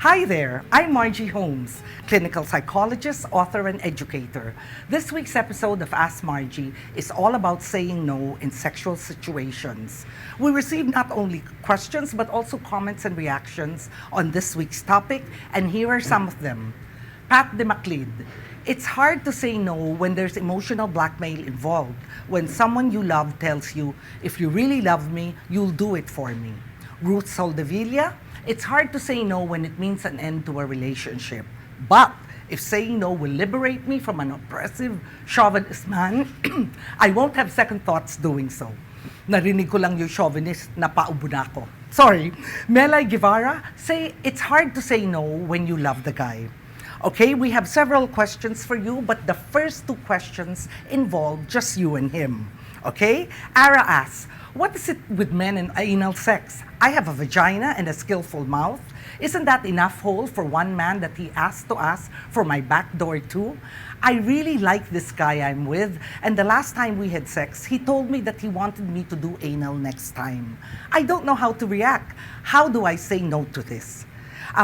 Hi there, I'm Margie Holmes, clinical psychologist, author, and educator. This week's episode of Ask Margie is all about saying no in sexual situations. We received not only questions but also comments and reactions on this week's topic, and here are some of them. Pat de Macleod. It's hard to say no when there's emotional blackmail involved, when someone you love tells you, if you really love me, you'll do it for me. Ruth Soldevilla. It's hard to say no when it means an end to a relationship. But if saying no will liberate me from an oppressive chauvinist man, I won't have second thoughts doing so. Narinig ko lang yung chauvinist na paubo na ako. Sorry. Melay Guevara, say it's hard to say no when you love the guy. Okay, we have several questions for you, but the first two questions involve just you and him. Okay? Ara asks, what is it with men and anal sex? I have a vagina and a skillful mouth. Isn't that enough hole for one man that he asked to ask for my back door too? I really like this guy I'm with, and the last time we had sex, he told me that he wanted me to do anal next time. I don't know how to react. How do I say no to this?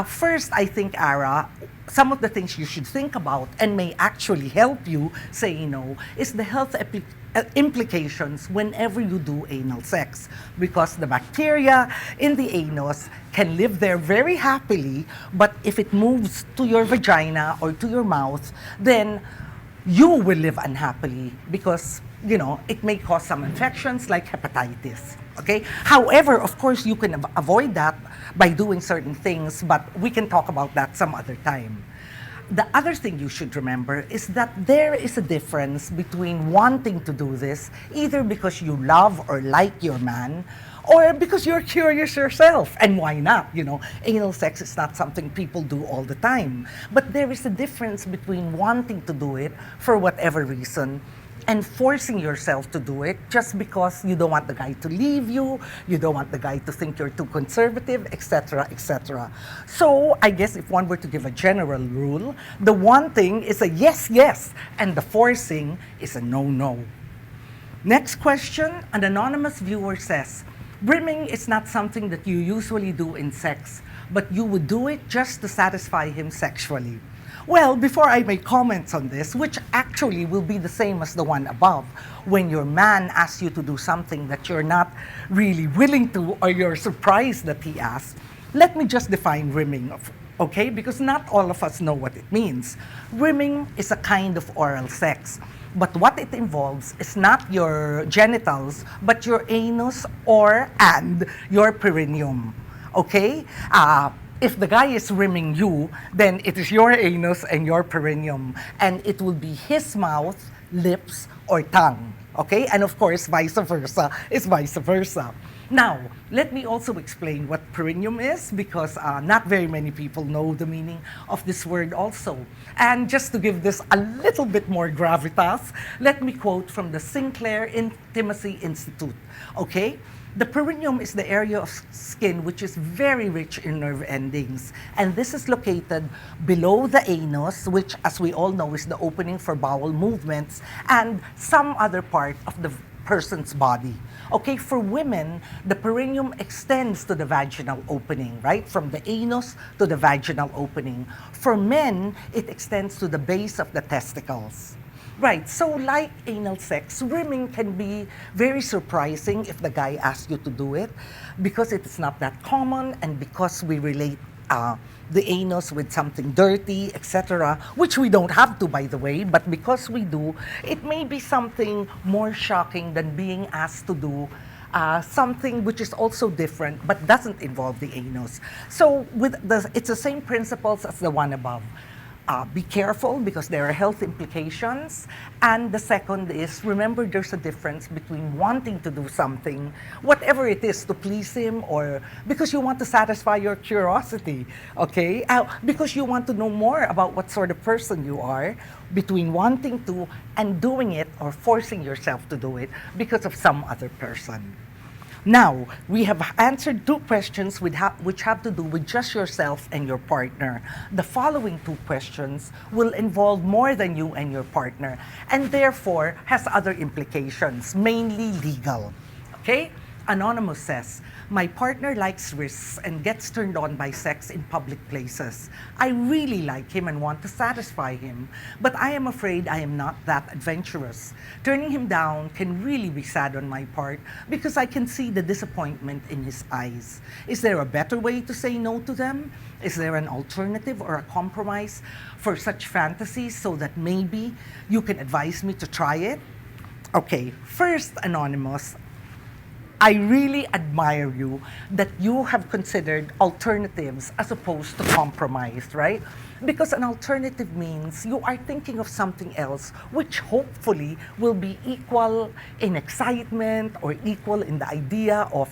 First, I think, Ara, some of the things you should think about and may actually help you say no is the health implications whenever you do anal sex, because the bacteria in the anus can live there very happily, but if it moves to your vagina or to your mouth, then you will live unhappily because, it may cause some infections like hepatitis. Okay? However, of course, you can avoid that by doing certain things, but we can talk about that some other time. The other thing you should remember is that there is a difference between wanting to do this, either because you love or like your man, or because you're curious yourself. And why not? Anal sex is not something people do all the time. But there is a difference between wanting to do it for whatever reason and forcing yourself to do it just because you don't want the guy to leave you, you don't want the guy to think you're too conservative, etc., etc. So I guess if one were to give a general rule, the wanting is a yes, yes, and the forcing is a no, no. Next question, an anonymous viewer says, brimming is not something that you usually do in sex, but you would do it just to satisfy him sexually. Well, before I make comments on this, which actually will be the same as the one above, when your man asks you to do something that you're not really willing to or you're surprised that he asked, let me just define rimming, okay? Because not all of us know what it means. Rimming is a kind of oral sex, but what it involves is not your genitals, but your anus and your perineum, okay? If the guy is rimming you, then it is your anus and your perineum, and it will be his mouth, lips, or tongue, okay? And of course, vice versa is vice versa. Now, let me also explain what perineum is, because not very many people know the meaning of this word also. And just to give this a little bit more gravitas, let me quote from the Sinclair Intimacy Institute, okay? The perineum is the area of skin which is very rich in nerve endings, and this is located below the anus, which, as we all know, is the opening for bowel movements, and some other part of the person's body. Okay, for women, the perineum extends to the vaginal opening, right? From the anus to the vaginal opening. For men, it extends to the base of the testicles. Right, so like anal sex, rimming can be very surprising if the guy asks you to do it, because it is not that common, and because we relate the anus with something dirty, etc., which we don't have to, by the way, but because we do, it may be something more shocking than being asked to do something which is also different but doesn't involve the anus. So it's the same principles as the one above. Be careful because there are health implications. And the second is, remember, there's a difference between wanting to do something, whatever it is, to please him or because you want to satisfy your curiosity, okay? Because you want to know more about what sort of person you are, between wanting to and doing it or forcing yourself to do it because of some other person. Now, we have answered two questions which have to do with just yourself and your partner. The following two questions will involve more than you and your partner, and therefore has other implications, mainly legal. Okay? Anonymous says, my partner likes risks and gets turned on by sex in public places. I really like him and want to satisfy him, but I am afraid I am not that adventurous. Turning him down can really be sad on my part because I can see the disappointment in his eyes. Is there a better way to say no to them? Is there an alternative or a compromise for such fantasies so that maybe you can advise me to try it? Okay, first, Anonymous, I really admire you that you have considered alternatives as opposed to compromise, right? Because an alternative means you are thinking of something else which hopefully will be equal in excitement or equal in the idea of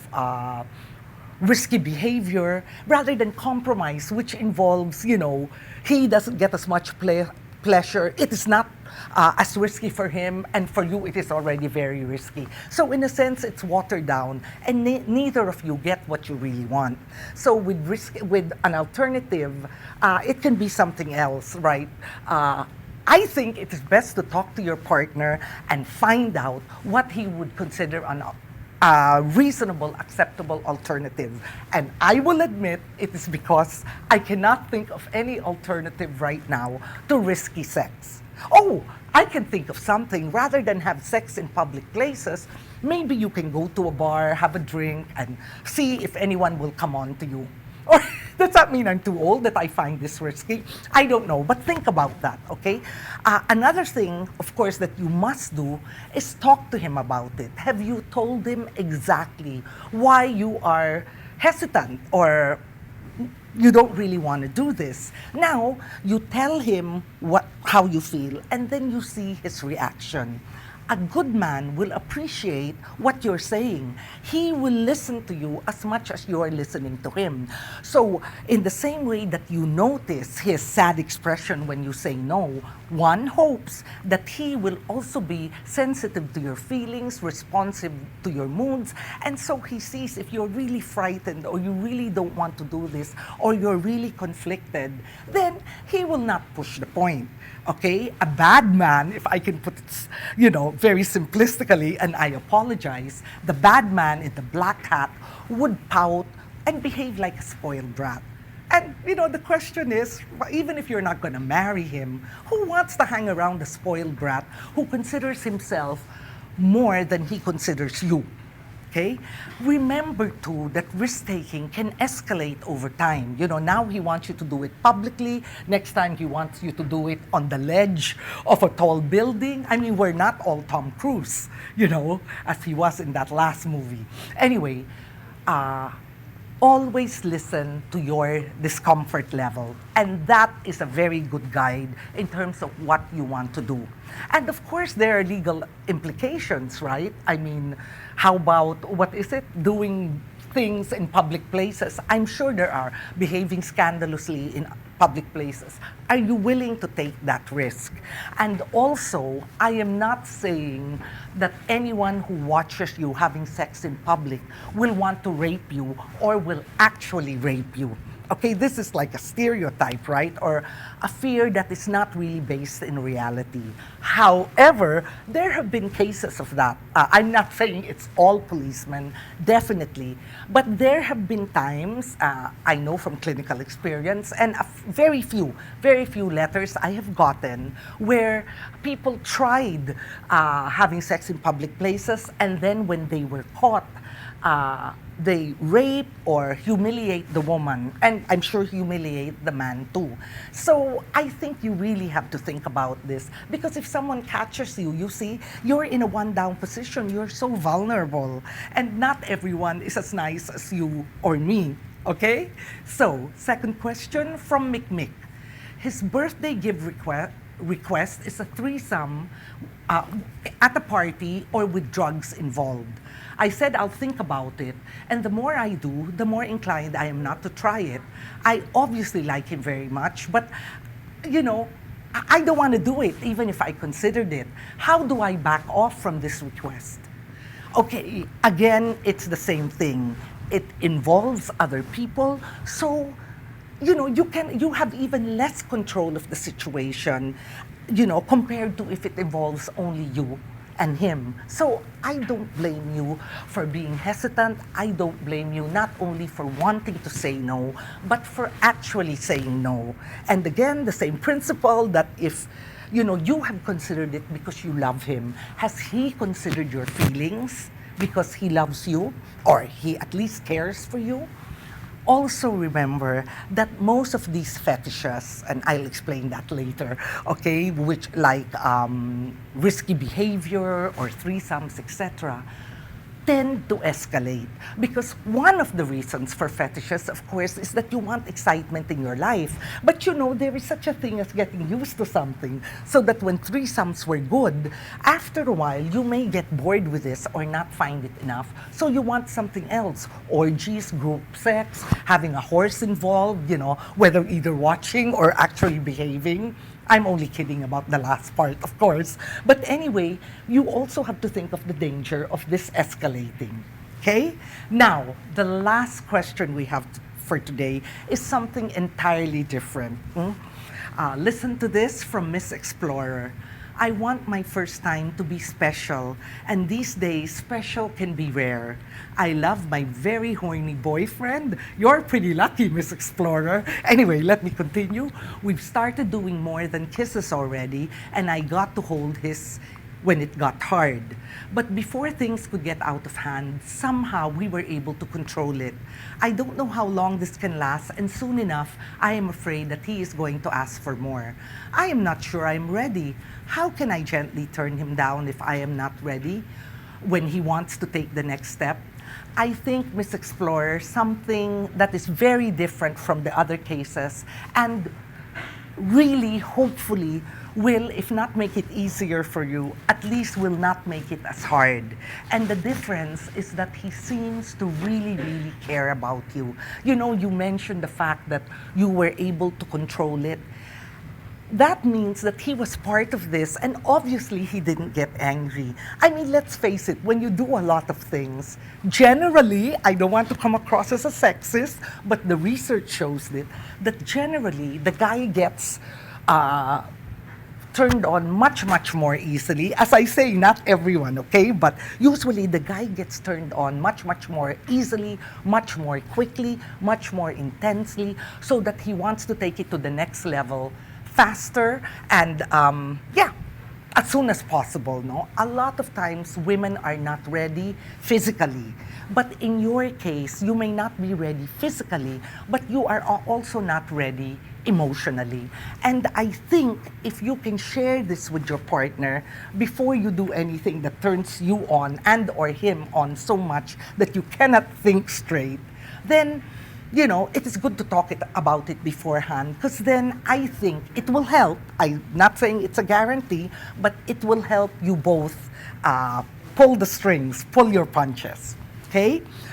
risky behavior rather than compromise, which involves, he doesn't get as much pleasure. It is not as risky for him, and for you, it is already very risky. So, in a sense, it's watered down, and neither of you get what you really want. So, with an alternative, it can be something else, right? I think it is best to talk to your partner and find out what he would consider an reasonable, acceptable alternative. And I will admit it is because I cannot think of any alternative right now to risky sex. Oh, I can think of something. Rather than have sex in public places, maybe you can go to a bar, have a drink, and see if anyone will come on to you. Or does that mean I'm too old that I find this risky? I don't know, but think about that, okay? Another thing, of course, that you must do is talk to him about it. Have you told him exactly why you are hesitant or you don't really want to do this? Now, you tell him how you feel, and then you see his reaction. A good man will appreciate what you're saying. He will listen to you as much as you are listening to him. So, in the same way that you notice his sad expression when you say no, one hopes that he will also be sensitive to your feelings, responsive to your moods, and so he sees if you're really frightened or you really don't want to do this or you're really conflicted, then he will not push the point. Okay, a bad man, if I can put it, very simplistically, and I apologize, the bad man in the black hat would pout and behave like a spoiled brat. And, the question is, even if you're not going to marry him, who wants to hang around a spoiled brat who considers himself more than he considers you? Okay? Remember, too, that risk-taking can escalate over time. Now he wants you to do it publicly. Next time he wants you to do it on the ledge of a tall building. I mean, we're not all Tom Cruise, as he was in that last movie. Anyway, always listen to your discomfort level. And that is a very good guide in terms of what you want to do. And of course, there are legal implications, right? I mean, how about, doing things in public places? I'm sure there are. Behaving scandalously in public places. Are you willing to take that risk? And also, I am not saying that anyone who watches you having sex in public will want to rape you or will actually rape you. Okay, this is like a stereotype, right? Or a fear that is not really based in reality. However, there have been cases of that. I'm not saying it's all policemen, definitely. But there have been times, I know from clinical experience, and very few letters I have gotten where people tried having sex in public places, and then when they were caught, they rape or humiliate the woman, and I'm sure humiliate the man too. So I think you really have to think about this, because if someone catches you, you see, you're in a one-down position, you're so vulnerable, and not everyone is as nice as you or me, okay? So, second question from Mick. His birthday gift request is a threesome at a party or with drugs involved. I said I'll think about it, and the more I do, the more inclined I am not to try it. I obviously like him very much, but, I don't want to do it, even if I considered it. How do I back off from this request? Okay, again, it's the same thing. It involves other people, so, you have even less control of the situation, compared to if it involves only you and him. So I don't blame you for being hesitant. I don't blame you not only for wanting to say no, but for actually saying no. And again, the same principle that if you have considered it because you love him, has he considered your feelings because he loves you or he at least cares for you? Also remember that most of these fetishes, and I'll explain that later, okay, which like risky behavior or threesomes, etc., tend to escalate. Because one of the reasons for fetishes, of course, is that you want excitement in your life. But there is such a thing as getting used to something. So that when threesomes were good, after a while, you may get bored with this or not find it enough. So you want something else. Orgies, group sex, having a horse involved, whether either watching or actually behaving. I'm only kidding about the last part, of course. But anyway, you also have to think of the danger of this escalating. Okay? Now, the last question we have for today is something entirely different. Listen to this from Miss Explorer. I want my first time to be special, and these days, special can be rare. I love my very horny boyfriend. You're pretty lucky, Miss Explorer. Anyway, let me continue. We've started doing more than kisses already, and I got to hold his when it got hard. But before things could get out of hand, somehow we were able to control it. I don't know how long this can last, and soon enough, I am afraid that he is going to ask for more. I am not sure I'm ready. How can I gently turn him down if I am not ready when he wants to take the next step? I think, Miss Explorer, something that is very different from the other cases and really, hopefully, will, if not make it easier for you, at least will not make it as hard. And the difference is that he seems to really, really care about you. You mentioned the fact that you were able to control it. That means that he was part of this, and obviously he didn't get angry. I mean, let's face it, when you do a lot of things, generally, I don't want to come across as a sexist, but the research shows that generally the guy gets turned on much, much more easily. As I say, not everyone, okay? But usually the guy gets turned on much, much more easily, much more quickly, much more intensely, so that he wants to take it to the next level faster and, as soon as possible, no? A lot of times, women are not ready physically. But in your case, you may not be ready physically, but you are also not ready emotionally. And I think if you can share this with your partner before you do anything that turns you on and or him on so much that you cannot think straight, then it is good to talk about it beforehand, because then I think it will help. I'm not saying it's a guarantee, but it will help you both pull the strings, pull your punches. Okay?